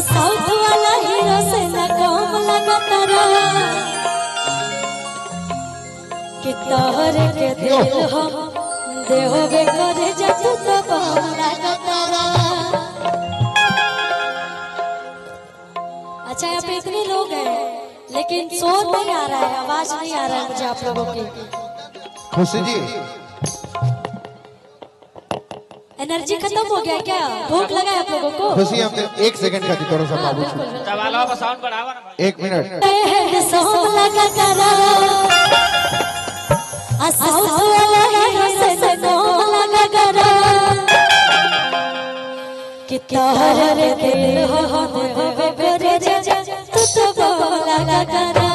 South वाला hero से न कम लगता रहा कि तोहरे के दिल हम देहोबे करे जब तो कम लगता रहा। अच्छा यहाँ पे इतने लोग हैं लेकिन शोर नहीं आ रहा है, आवाज नहीं आ रहा है मुझे आप लोगों की। खुशी जी एनर्जी खत्म हो गया क्या? भूख लगा है आप लोगों को? खुशी हम 1 सेकंड का थोड़ा सा बाबू वालों का साउंड बढ़ावा ना 1 मिनट सोम लगा करा साउथ वाला हीरो से सोम लगा करा कि तोहरे दिल हो करे तू तो लगा करा।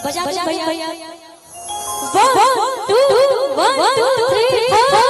बजा बजा भैया 1 2 3 4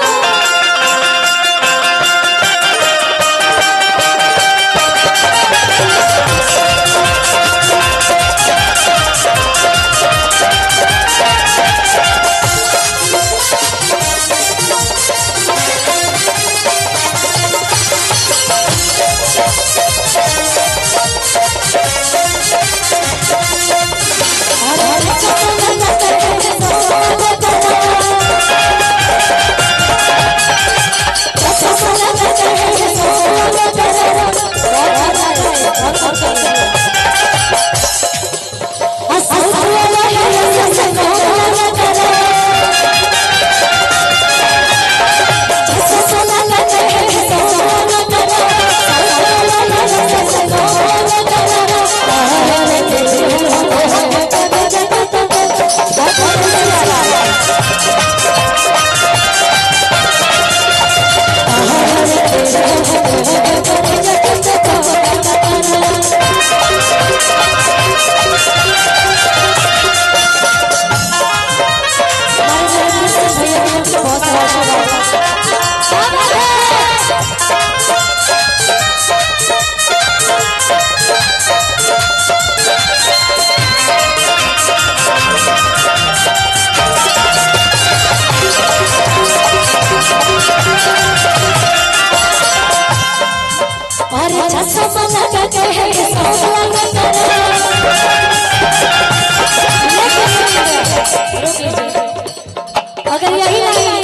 अगर यही नहीं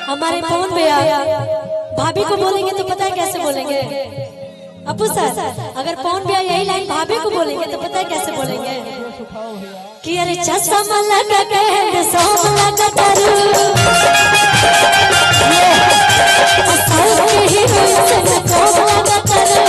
हमारे फोन पे आया भाभी को बोलेंगे तो पता है कैसे बोलेंगे? अपू सर अगर फोन पे यही लाइन भाभी को बोलेंगे तो पता है कैसे बोलेंगे कि अरे चश्मा लगा के सोम लगा करू साउथ के हीरो से न कम लगा करू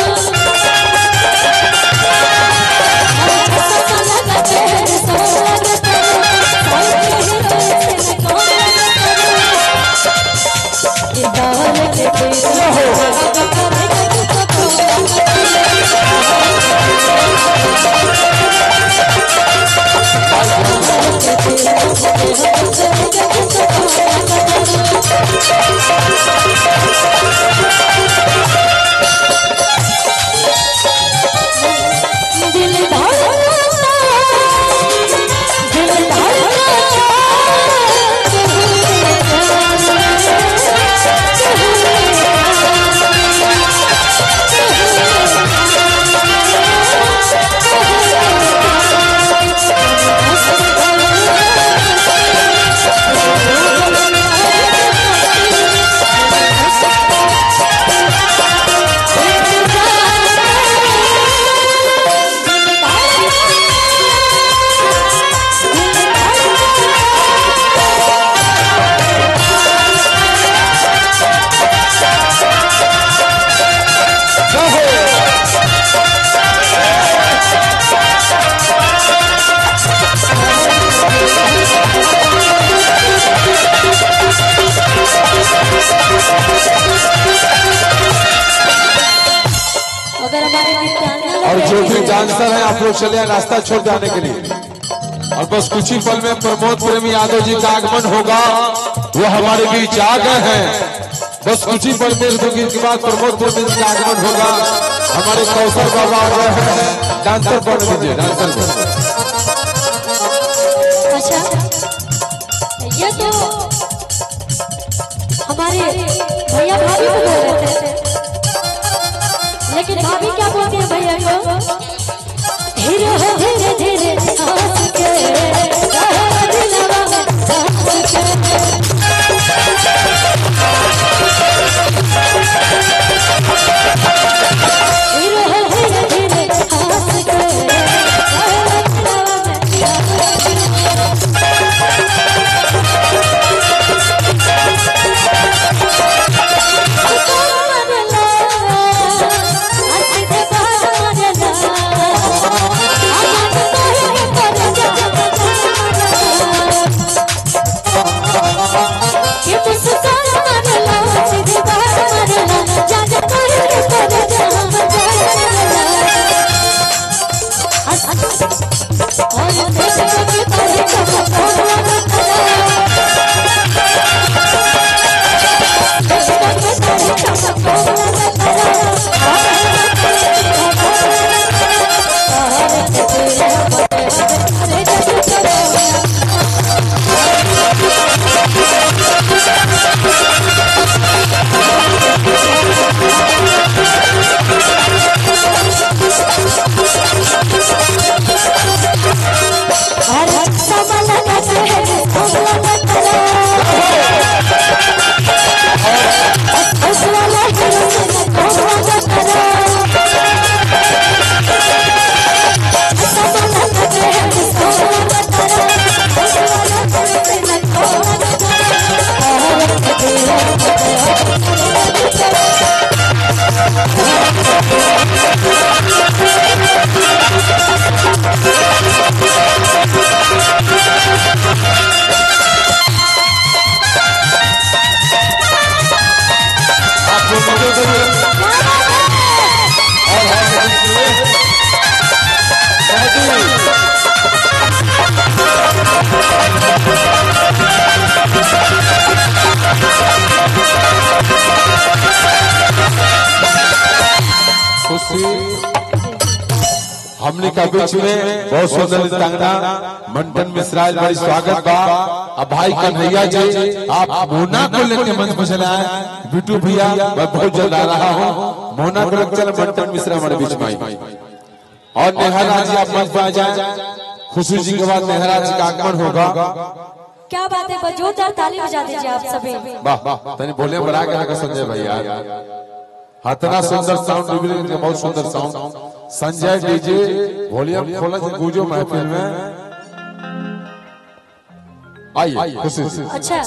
और जो भी डांसर हैं आप लोग चले रास्ता छोड़ जाने के लिए और बस कुछ ही पल में प्रमोद प्रेमी यादव जी का आगमन होगा। वो हमारे बीच आ गए हैं, बस कुछ ही पल में के बाद प्रमोद प्रेमी जी का आगमन होगा। हमारे कौशल बाबा आ रहे हैं, डांसर बन दीजिए डांसर को। अच्छा ये तो हमारे भैया भाभी को बोल रहे थे हमने का बीच में बहुत सुंदर नृत्यांगना मंटन मिश्रा बड़ी स्वागत बा। अब भाई कन्हैया जी आप मोना को लेके मंच पर चले आए। बिटू भैया मैं बहुत जल्द आ रहा हूँ। मोना को लेकर चले मंटन मिश्रा हमारे बीच में आई और नेहरा जी आप मंच पर आ जाए। खुशी जी के बाद नेहरा जी का आगमन होगा। क्या बात है, जोरदार ताली बजा दीजिए आप सभी। वाह वाह तनी बोले बढ़ा के संजय भैया इतना सुंदर साउंड, बहुत सुंदर साउंड। संजय डीजे वॉल्यूम खोला गूंजो महफिल में। आइए खुशी। अच्छा